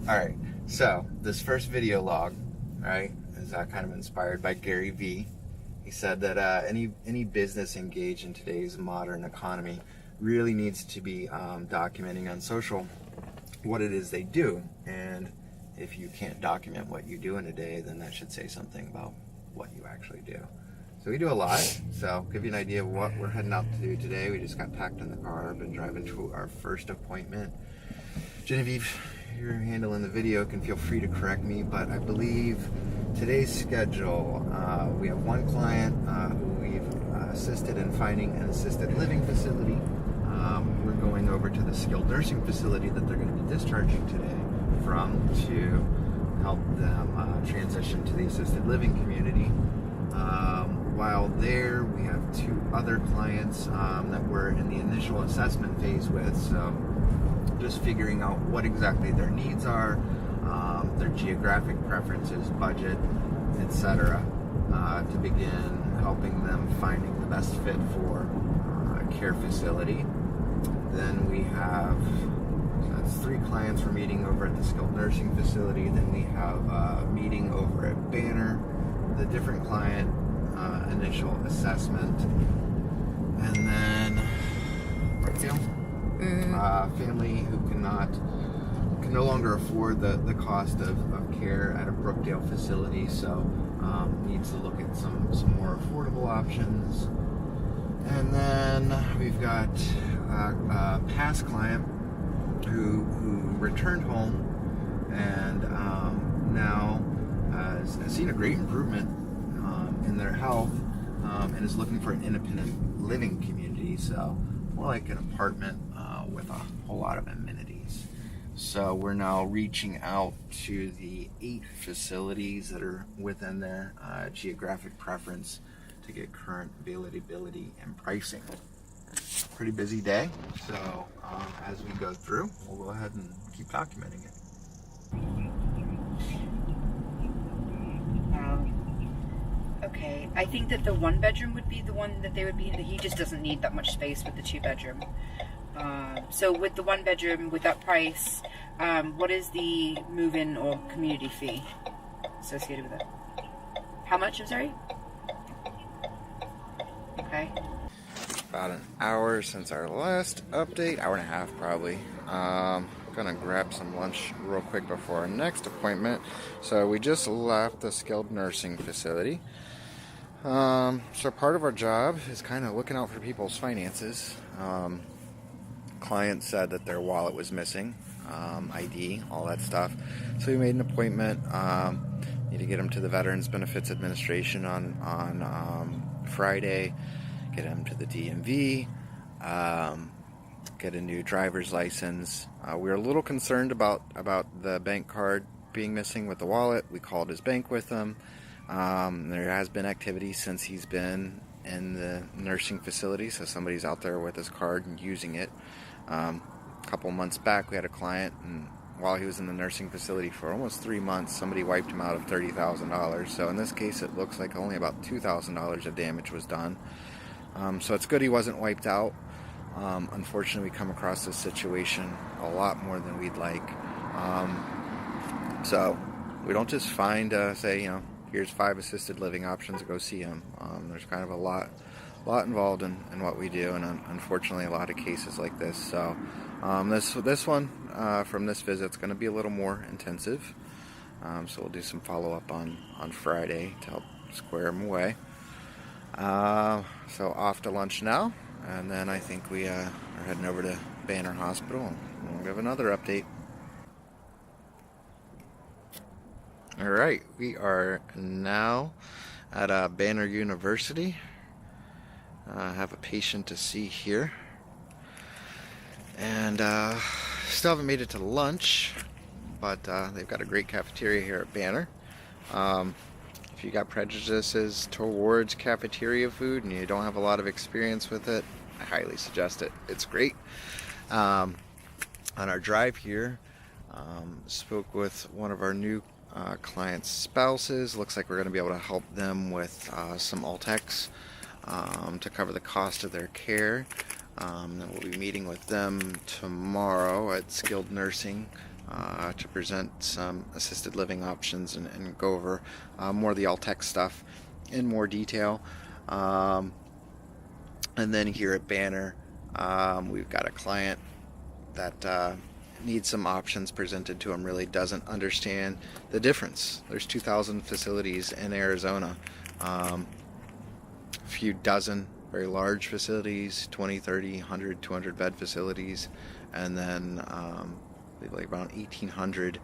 Alright, so this first video log, right, is kind of inspired by Gary Vee. He said that any business engaged in today's modern economy really needs to be documenting on social what it is they do. And if you can't document what you do in a day, then that should say something about what you actually do. So we do a lot. So give you an idea of what we're heading out to do today. We just got packed in the car, been driving to our first appointment. Genevieve, you're handling the video, can feel free to correct me, but I believe today's schedule, we have one client who we've assisted in finding an assisted living facility. We're going over to the skilled nursing facility that they're going to be discharging today from to help them transition to the assisted living community. While there, we have two other clients that we're in the initial assessment phase with, so just figuring out what exactly their needs are, their geographic preferences, budget, etc., to begin helping them finding the best fit for a care facility. Then we have, so that's 3 clients we're meeting over at the skilled nursing facility. Then we have a meeting over at Banner, the different client initial assessment, and then family who can no longer afford the cost of care at a Brookdale facility, so needs to look at some more affordable options. And then we've got a past client who returned home and now has seen a great improvement in their health and is looking for an independent living community, so more like an apartment with a whole lot of amenities. So we're now reaching out to the 8 facilities that are within their geographic preference to get current availability and pricing. Pretty busy day, so as we go through, we'll go ahead and keep documenting it. Okay, I think that the 1 bedroom would be the one that they would be in. He just doesn't need that much space with the 2 bedroom. So with the 1 bedroom, with that price, what is the move-in or community fee associated with it? How much, I'm sorry? Okay. About an hour since our last update, hour and a half probably. Gonna grab some lunch real quick before our next appointment. So we just left the skilled nursing facility. So part of our job is kind of looking out for people's finances. Client said that their wallet was missing, ID, all that stuff. So we made an appointment. Need to get them to the Veterans Benefits Administration on Friday. Get them to the DMV. Get a new driver's license. We were a little concerned about the bank card being missing with the wallet. We called his bank with him. There has been activity since he's been in the nursing facility, so somebody's out there with his card and using it. A couple months back, we had a client, and while he was in the nursing facility for almost 3 months, somebody wiped him out of $30,000. So in this case, it looks like only about $2,000 of damage was done. So it's good he wasn't wiped out. Unfortunately, we come across this situation a lot more than we'd like. So we don't just find, say, here's 5 assisted living options to go see him. There's kind of a lot involved in what we do, and unfortunately a lot of cases like this. So this one from this visit is going to be a little more intensive. So we'll do some follow-up on Friday to help square him away. So off to lunch now, and then I think we are heading over to Banner Hospital, and we'll give another update. Alright, we are now at Banner University. I have a patient to see here, and still haven't made it to lunch, but they've got a great cafeteria here at Banner. If you got prejudices towards cafeteria food and you don't have a lot of experience with it, I highly suggest it. It's great. On our drive here, Spoke with one of our new clients' spouses. Looks like we're going to be able to help them with some Altex to cover the cost of their care. Then we'll be meeting with them tomorrow at Skilled Nursing to present some assisted living options and go over more of the Altex stuff in more detail. And then here at Banner, we've got a client that needs some options presented to him, really doesn't understand the difference. There's 2,000 facilities in Arizona. A few dozen very large facilities, 20, 30, 100, 200 bed facilities, and then like around 1,800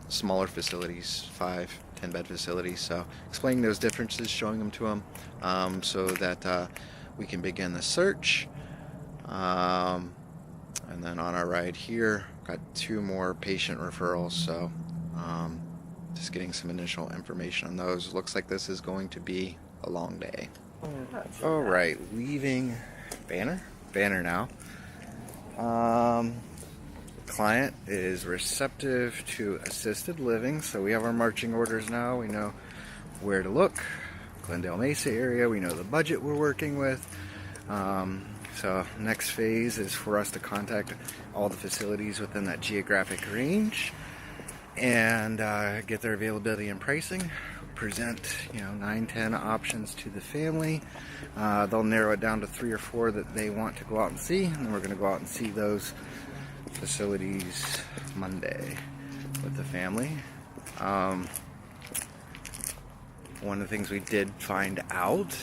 smaller facilities, 5, 10 bed facilities. So explaining those differences, showing them to him so that we can begin the search. And then on our ride here, got 2 more patient referrals, so just getting some initial information on those. Looks like this is going to be a long day. All right, leaving Banner now. Client is receptive to assisted living, so we have our marching orders now. We know where to look. Glendale Mesa area, we know the budget we're working with. So next phase is for us to contact all the facilities within that geographic range and get their availability and pricing. Present 9, 10 options to the family. They'll narrow it down to 3 or 4 that they want to go out and see, and then we're going to go out and see those facilities Monday with the family. One of the things we did find out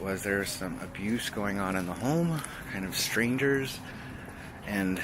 was there's some abuse going on in the home, kind of strangers, and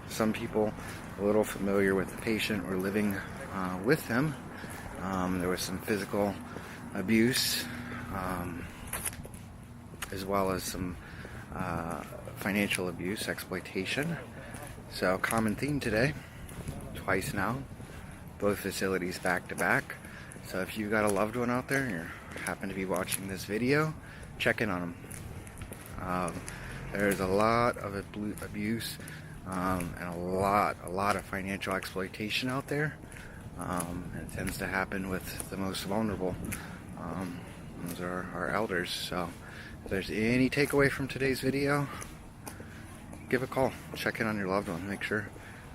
some people a little familiar with the patient were living with him. There was some physical abuse as well as some financial abuse, exploitation. So common theme today, twice now, both facilities back to back. So if you've got a loved one out there and you happen to be watching this video, check in on them. There's a lot of abuse and a lot of financial exploitation out there. It tends to happen with the most vulnerable. Those are our elders. So if there's any takeaway from today's video, give a call, check in on your loved one, make sure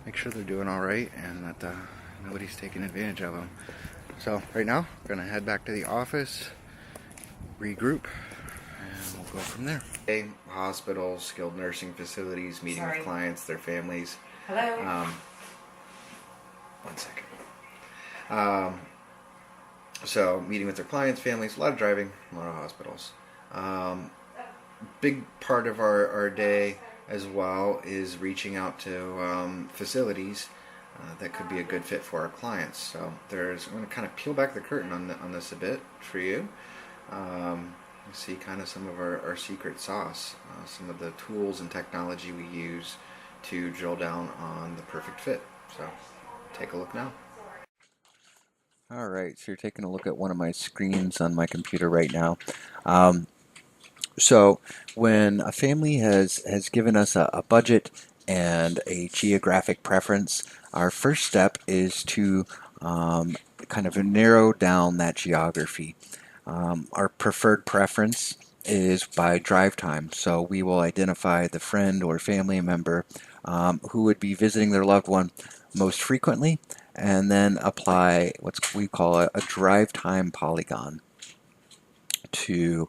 they're doing all right and that nobody's taking advantage of them. So right now, we're gonna head back to the office, regroup, and we'll go from there. Okay, hospitals, skilled nursing facilities, meeting with clients, their families. Hello. One second. So meeting with their clients, families, a lot of driving, a lot of hospitals. Big part of our day as well is reaching out to facilities that could be a good fit for our clients. So I'm going to kind of peel back the curtain on this a bit for you. See kind of some of our secret sauce, some of the tools and technology we use to drill down on the perfect fit. So take a look now. All right, so you're taking a look at one of my screens on my computer right now. So when a family has given us a budget and a geographic preference, our first step is to kind of narrow down that geography. Our preferred preference is by drive time, so we will identify the friend or family member who would be visiting their loved one most frequently, and then apply what we call a drive time polygon to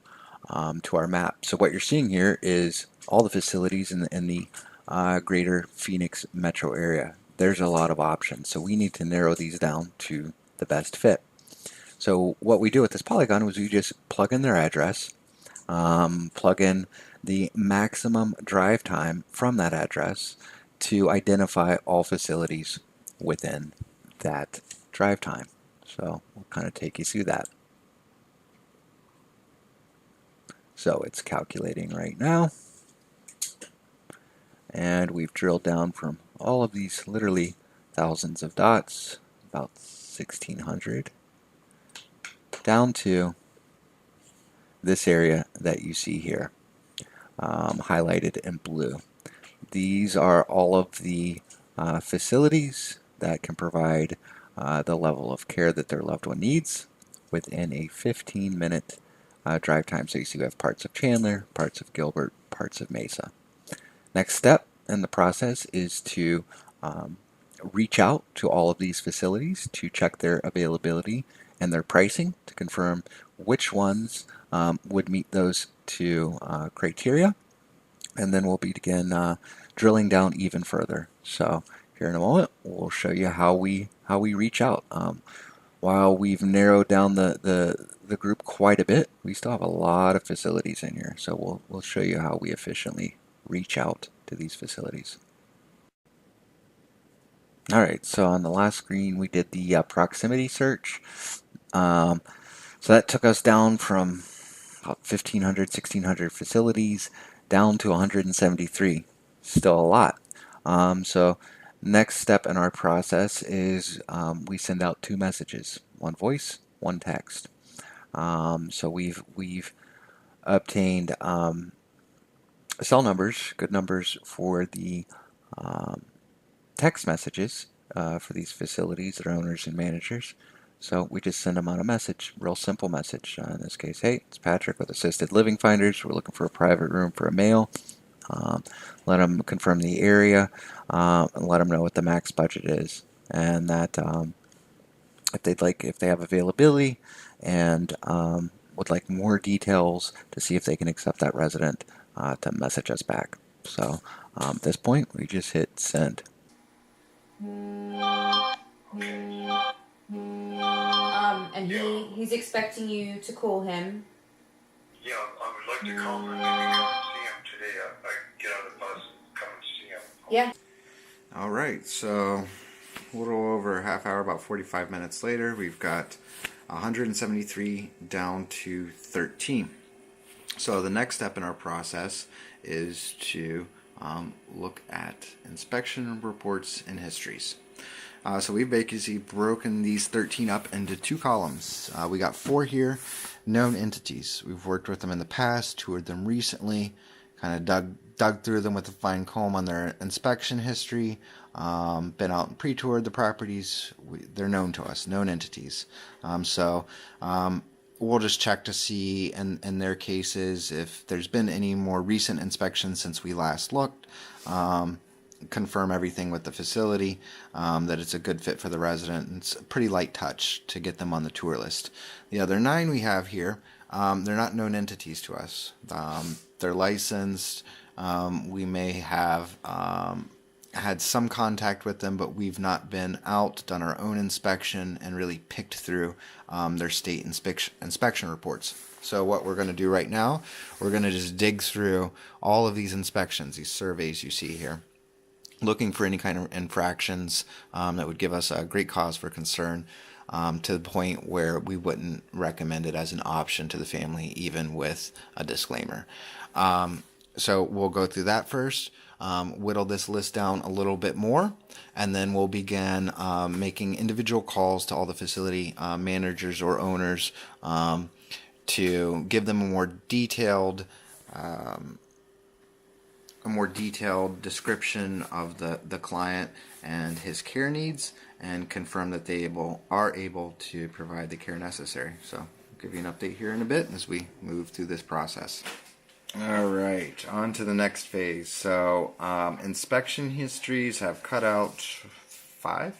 our map. So what you're seeing here is all the facilities in the greater Phoenix metro area. There's a lot of options, so we need to narrow these down to the best fit. So what we do with this polygon is we just plug in their address, plug in the maximum drive time from that address to identify all facilities within that drive time. So we'll kind of take you through that. So it's calculating right now, and we've drilled down from all of these literally thousands of dots, about 1,600, down to this area that you see here, highlighted in blue. These are all of the facilities that can provide the level of care that their loved one needs within a 15-minute drive time. So you see we have parts of Chandler, parts of Gilbert, parts of Mesa. Next step in the process is to reach out to all of these facilities to check their availability and their pricing to confirm which ones would meet those two criteria, and then we'll begin drilling down even further. So here in a moment, we'll show you how we reach out. While we've narrowed down the group quite a bit, we still have a lot of facilities in here. So we'll show you how we efficiently reach out to these facilities. Alright, so on the last screen we did the proximity search. So that took us down from about 1,500, 1,600 facilities down to 173. Still a lot. So next step in our process is we send out 2 messages, one voice, one text. So we've obtained cell numbers, good numbers for the text messages for these facilities, their owners and managers. So we just send them out a message, real simple message. In this case, hey, it's Patrick with Assisted Living Finders. We're looking for a private room for a male. Let them confirm the area and let them know what the max budget is, and that if they have availability and would like more details to see if they can accept that resident to message us back. So at this point, we just hit send. And he's expecting you to call him. Yeah, I would like to call him and maybe come and see him today. I get on the bus and come and see him. Yeah. All right, so a little over a half hour, about 45 minutes later, we've got 173 down to 13. So the next step in our process is to look at inspection reports and histories. So we've basically broken these 13 up into 2 columns. We got 4 here, known entities. We've worked with them in the past, toured them recently, kind of dug through them with a fine comb on their inspection history, been out and pre-toured the properties. They're known to us, known entities. We'll just check to see in their cases if there's been any more recent inspections since we last looked. Confirm everything with the facility, that it's a good fit for the resident. It's a pretty light touch to get them on the tour list. The other 9 we have here, they're not known entities to us. They're licensed. We may have had some contact with them, but we've not been out, done our own inspection, and really picked through their state inspection reports. So what we're going to do right now, we're going to just dig through all of these inspections, these surveys you see here, looking for any kind of infractions that would give us a great cause for concern, to the point where we wouldn't recommend it as an option to the family, even with a disclaimer. So we'll go through that first, whittle this list down a little bit more, and then we'll begin making individual calls to all the facility managers or owners to give them a more detailed description of the client and his care needs, and confirm that they are able to provide the care necessary. So I'll give you an update here in a bit as we move through this process. All right, on to the next phase. So inspection histories have cut out 5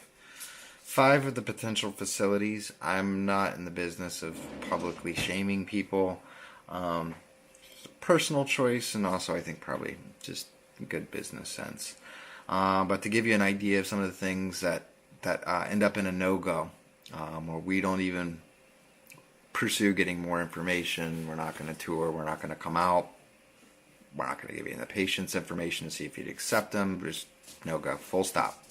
of the potential facilities. I'm not in the business of publicly shaming people. Personal choice, and also I think probably just good business sense. But to give you an idea of some of the things that end up in a no-go, where we don't even pursue getting more information, we're not going to tour, we're not going to come out, we're not going to give you the patient's information to see if you'd accept them, just no-go, full stop.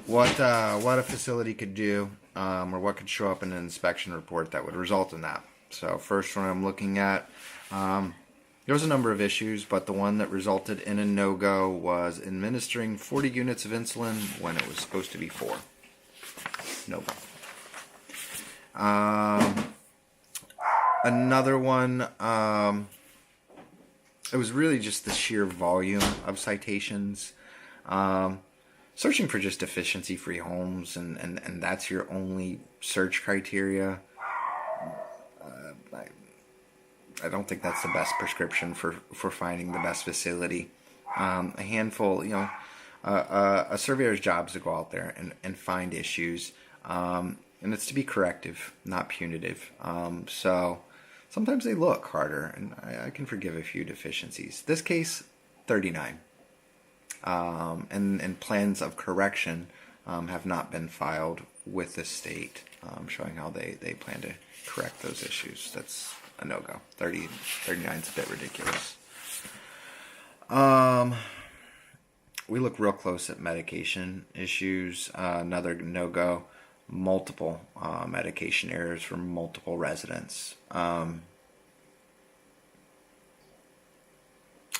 What a facility could do, or what could show up in an inspection report that would result in that. So first one I'm looking at, there was a number of issues, but the one that resulted in a no-go was administering 40 units of insulin when it was supposed to be 4. No-go. Another one, it was really just the sheer volume of citations. searching for just deficiency-free homes, and that's your only search criteria, I don't think that's the best prescription for finding the best facility. A handful, a surveyor's job is to go out there and find issues, and it's to be corrective, not punitive. So sometimes they look harder, and I can forgive a few deficiencies. This case, 39. And plans of correction have not been filed with the state, showing how they plan to correct those issues. That's a no-go. 39 is a bit ridiculous. We look real close at medication issues. Another no-go. Multiple medication errors from multiple residents.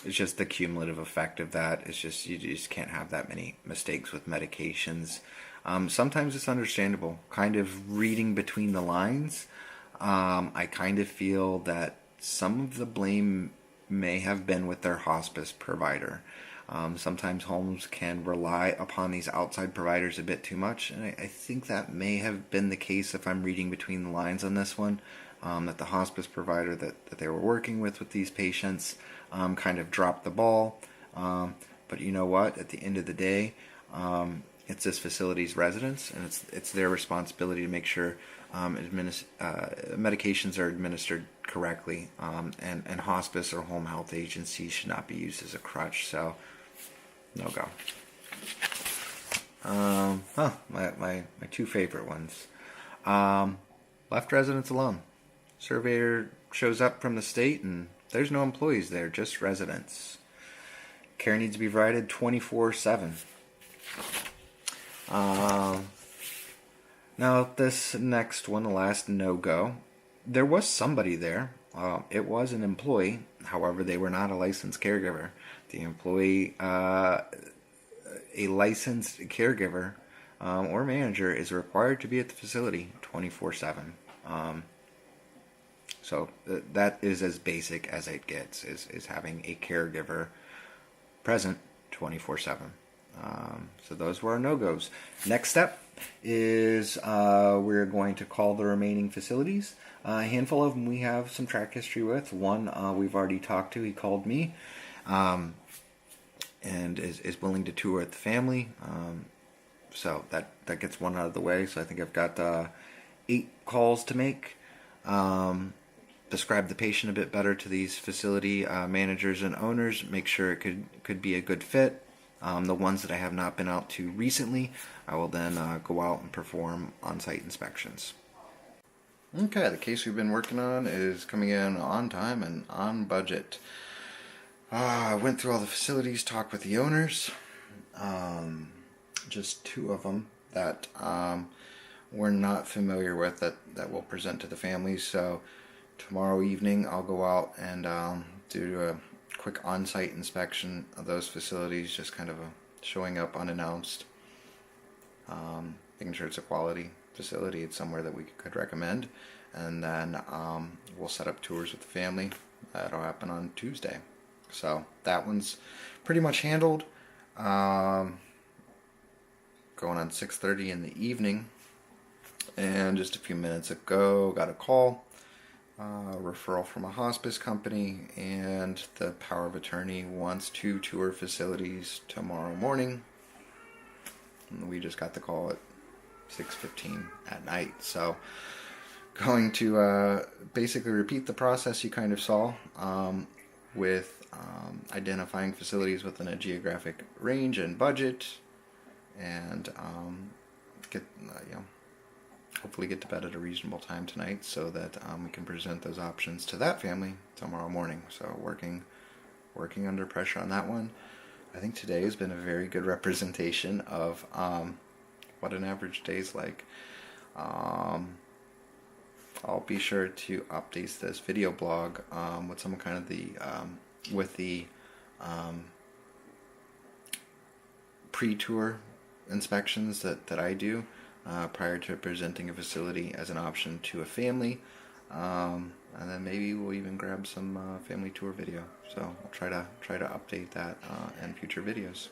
It's just the cumulative effect of that. It's just, you just can't have that many mistakes with medications. Sometimes it's understandable. Kind of reading between the lines, I kind of feel that some of the blame may have been with their hospice provider. Sometimes homes can rely upon these outside providers a bit too much, and I think that may have been the case if I'm reading between the lines on this one, that the hospice provider that they were working with these patients kind of dropped the ball. But you know what? At the end of the day, it's this facility's residents, and it's their responsibility to make sure medications are administered correctly, and hospice or home health agencies should not be used as a crutch. So, no go. My two favorite ones. Left residents alone. Surveyor shows up from the state, and there's no employees there, just residents. Care needs to be provided 24/7. Now, this next one, the last no-go, there was somebody there. It was an employee. However, they were not a licensed caregiver. The employee, a licensed caregiver or manager, is required to be at the facility 24/7. So that is as basic as it gets, is having a caregiver present 24/7. So those were our no-goes. Next step is we're going to call the remaining facilities. A handful of them we have some track history with. One we've already talked to. He called me and is willing to tour with the family. So that gets one out of the way. So I think I've got 8 calls to make. Describe the patient a bit better to these facility managers and owners. Make sure it could be a good fit. The ones that I have not been out to recently, I will then go out and perform on-site inspections. Okay, the case we've been working on is coming in on time and on budget. I went through all the facilities, talked with the owners. Just 2 of them that we're not familiar with that we'll present to the families. So tomorrow evening I'll go out and do a quick on-site inspection of those facilities, just kind of showing up unannounced, making sure it's a quality facility, it's somewhere that we could recommend, and then we'll set up tours with the family. That'll happen on Tuesday. So that one's pretty much handled. Going on 6:30 in the evening, and just a few minutes ago got a call. Referral from a hospice company, and the power of attorney wants to tour facilities tomorrow morning. And we just got the call at 6:15 at night. So going to basically repeat the process you kind of saw with identifying facilities within a geographic range and budget, and get hopefully get to bed at a reasonable time tonight, so that we can present those options to that family tomorrow morning. So working under pressure on that one. I think today has been a very good representation of what an average day is like. I'll be sure to update this video blog with some kind of the pre-tour inspections that I do prior to presenting a facility as an option to a family, and then maybe we'll even grab some family tour video. So I'll try to update that in future videos.